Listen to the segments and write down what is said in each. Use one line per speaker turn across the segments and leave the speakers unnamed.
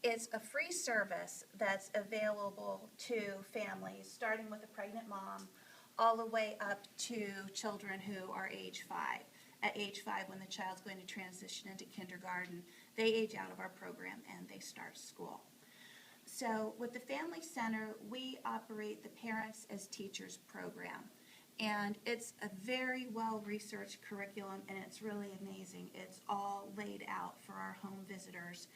It's a free service that's available to families, starting with a pregnant mom, all the way up to children who are age 5. At age 5, when the child's going to transition into kindergarten, they age out of our program and they start school. So with the Family Center, we operate the Parents as Teachers program. And it's a very well-researched curriculum, and it's really amazing. It's all laid out for our home visitors.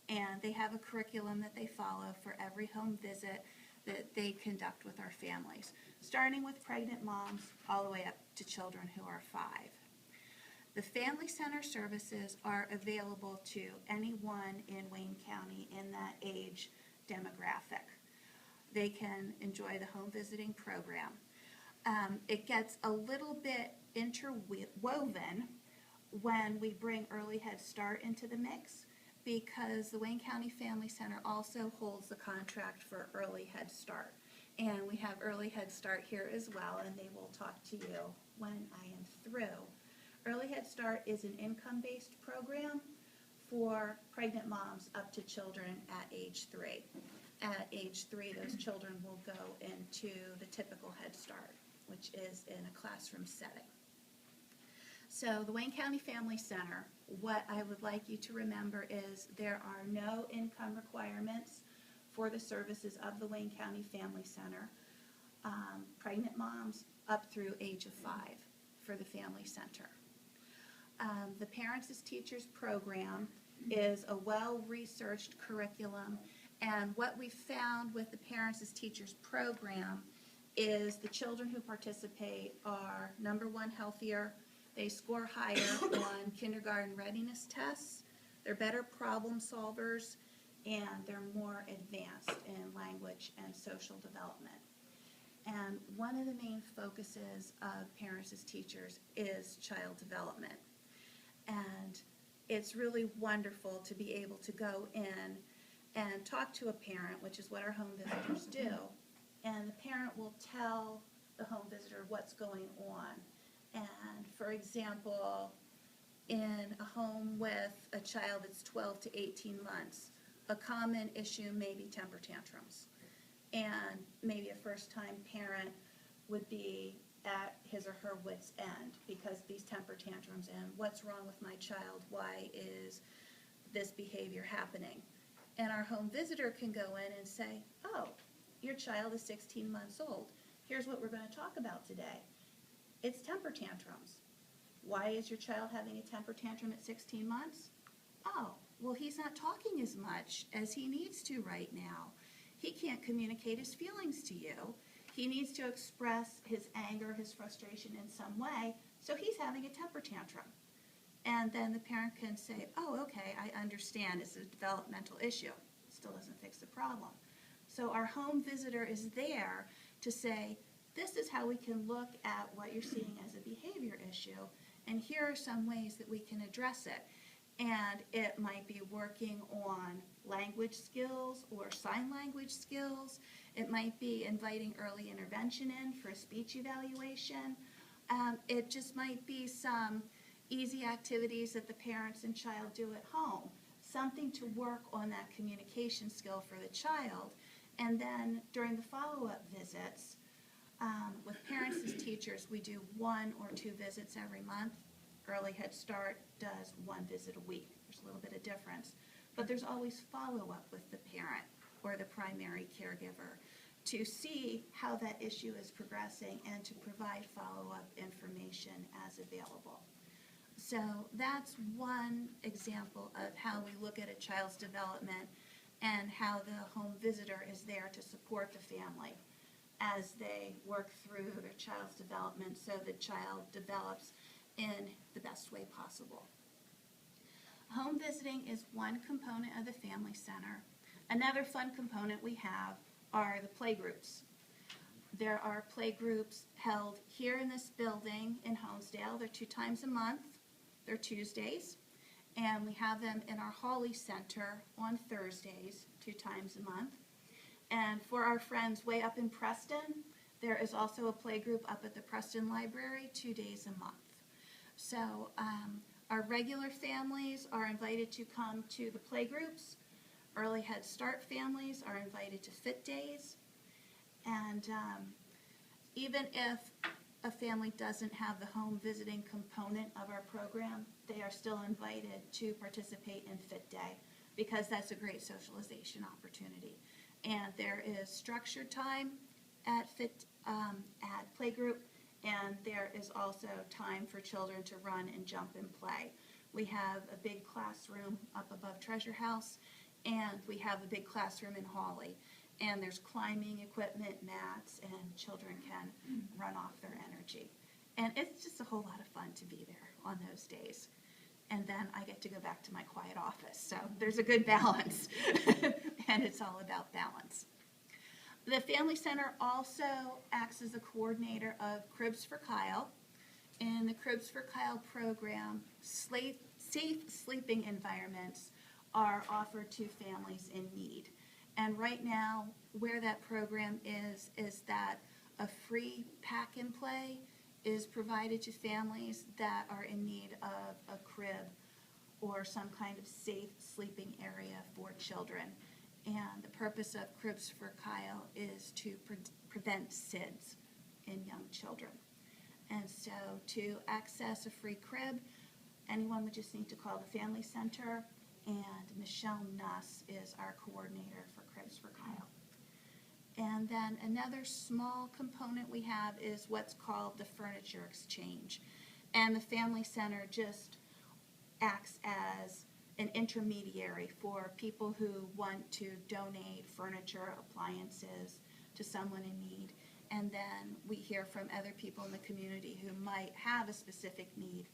And they have a curriculum that they follow for every home visit that they conduct with our families, starting with pregnant moms all the way up to children who are 5. The Family Center services are available to anyone in Wayne County in that age demographic. They can enjoy the home visiting program. It gets a little bit interwoven when we bring Early Head Start into the mix, because the Wayne County Family Center also holds the contract for Early Head Start. And we have Early Head Start here as well, and they will talk to you when I am through. Early Head Start is an income-based program for pregnant moms up to children at age 3. At age 3, those children will go into the typical Head Start, which is in a classroom setting. So the Wayne County Family Center, what I would like you to remember is there are no income requirements for the services of the Wayne County Family Center. Pregnant moms up through age of 5 for the Family Center. The Parents as Teachers program is a well-researched curriculum, and what we found with the Parents as Teachers program is the children who participate are, number one, healthier. They score higher on kindergarten readiness tests. They're better problem solvers, and they're more advanced in language and social development. And one of the main focuses of Parents as Teachers is child development. And it's really wonderful to be able to go in and talk to a parent, which is what our home visitors do, and the parent will tell the home visitor what's going on. And for example, in a home with a child that's 12 to 18 months, a common issue may be temper tantrums. And maybe a first-time parent would be at his or her wit's end because these temper tantrums and what's wrong with my child, why is this behavior happening? And our home visitor can go in and say, oh, your child is 16 months old. Here's what we're going to talk about today. It's temper tantrums. Why is your child having a temper tantrum at 16 months? Oh, well, he's not talking as much as he needs to right now. He can't communicate his feelings to you. He needs to express his anger, his frustration in some way, so he's having a temper tantrum. And then the parent can say, oh, okay, I understand, it's a developmental issue. It still doesn't fix the problem. So our home visitor is there to say, this is how we can look at what you're seeing as a behavior issue, and here are some ways that we can address it. And it might be working on language skills or sign language skills. It might be inviting early intervention in for a speech evaluation. It just might be some easy activities that the parents and child do at home, something to work on that communication skill for the child. And then during the follow-up visits, with Parents as Teachers, we do 1 or 2 visits every month. Early Head Start does 1 visit a week. There's a little bit of difference. But there's always follow-up with the parent or the primary caregiver to see how that issue is progressing and to provide follow-up information as available. So that's one example of how we look at a child's development and how the home visitor is there to support the family as they work through their child's development so the child develops in the best way possible. Home visiting is one component of the Family Center. Another fun component we have are the play groups. There are play groups held here in this building in Honesdale. They're 2 times a month. They're Tuesdays. And we have them in our Hawley Center on Thursdays, 2 times a month. And for our friends way up in Preston, there is also a play group up at the Preston Library 2 days a month. So our regular families are invited to come to the play groups. Early Head Start families are invited to Fit Days. And even if a family doesn't have the home visiting component of our program, they are still invited to participate in Fit Day because that's a great socialization opportunity. And there is structured time at playgroup, and there is also time for children to run and jump and play. We have a big classroom up above Treasure House, and we have a big classroom in Hawley. And there's climbing equipment, mats, and children can run off their energy. And it's just a whole lot of fun to be there on those days. And then I get to go back to my quiet office. So there's a good balance. And it's all about balance. The Family Center also acts as a coordinator of Cribs for Kyle. In the Cribs for Kyle program, safe sleeping environments are offered to families in need. And right now, where that program is that a free pack and play is provided to families that are in need of a crib or some kind of safe sleeping area for children. And the purpose of Cribs for Kyle is to prevent SIDS in young children. And so to access a free crib, anyone would just need to call the Family Center, and Michelle Nuss is our coordinator for Cribs for Kyle. And then another small component we have is what's called the furniture exchange. And the Family Center just acts as an intermediary for people who want to donate furniture, appliances to someone in need. And then we hear from other people in the community who might have a specific need,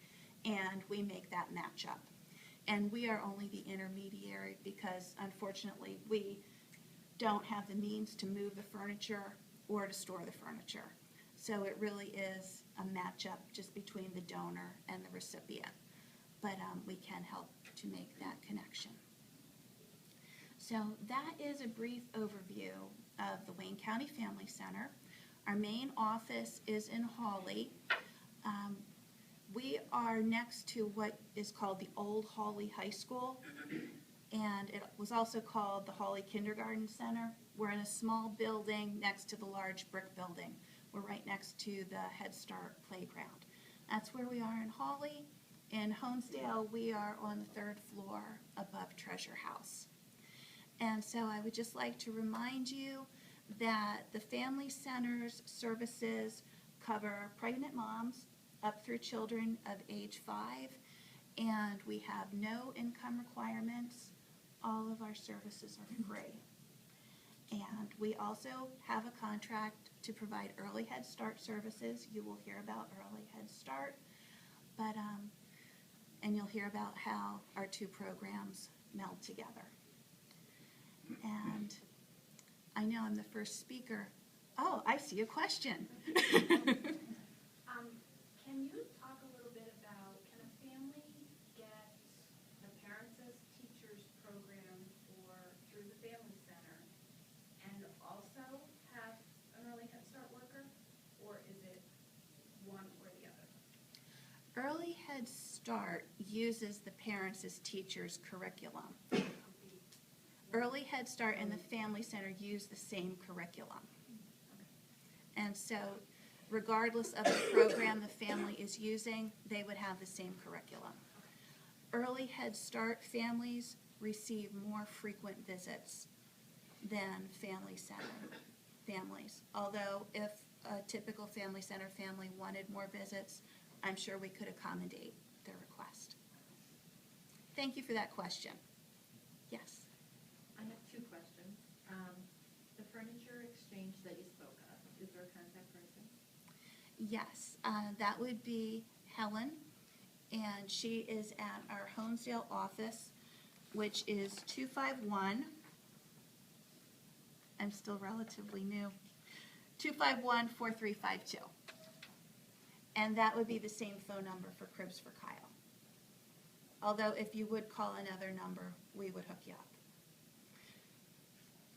and we make that match up. And we are only the intermediary because, unfortunately, we don't have the means to move the furniture or to store the furniture. So it really is a matchup just between the donor and the recipient. But we can help to make that connection. So that is a brief overview of the Wayne County Family Center. Our main office is in Hawley. We are next to what is called the Old Hawley High School, and it was also called the Hawley Kindergarten Center. We're in a small building next to the large brick building. We're right next to the Head Start playground. That's where we are in Hawley. In Honesdale, we are on the 3rd floor above Treasure House. And so I would just like to remind you that the Family Center's services cover pregnant moms up through children of age 5, and we have no income requirements. All of our services are free. And we also have a contract to provide early Head Start services. You will hear about early Head Start, but and you'll hear about how our two programs meld together. And I know I'm the first speaker. Oh, I see a question.
Can you talk a little bit about, can a family get the Parents as Teachers program through the Family Center and also have an early Head Start worker, or is it one or the other?
Early Head Start uses the Parents as Teachers curriculum. Early Head Start and the Family Center use the same curriculum. And so regardless of the program the family is using, they would have the same curriculum. Early Head Start families receive more frequent visits than Family Center families. Although if a typical Family Center family wanted more visits, I'm sure we could accommodate their request. Thank you for that question. Yes?
I have 2 questions. The furniture exchange that you spoke of, is there a contact person?
Yes, that would be Helen, and she is at our Honesdale office, which is 251, I'm still relatively new, 251-4352. And that would be the same phone number for Cribs for Kyle. Although if you would call another number, we would hook you up.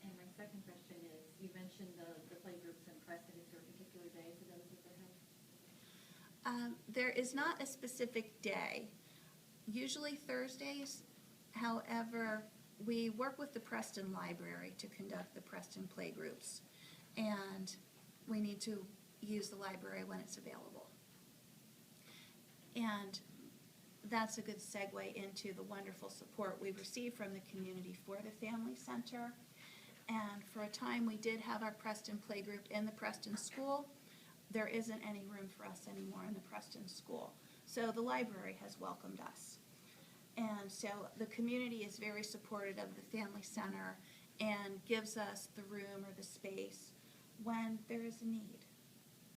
And my second question is, you mentioned the playgroups in Preston. Is there a particular day for those that they have?
There is not a specific day. Usually Thursdays. However, we work with the Preston Library to conduct the Preston playgroups, and we need to use the library when it's available. And that's a good segue into the wonderful support we receive from the community for the Family Center. And for a time, we did have our Preston playgroup in the Preston school. There isn't any room for us anymore in the Preston school. So the library has welcomed us. And so the community is very supportive of the Family Center and gives us the room or the space when there is a need.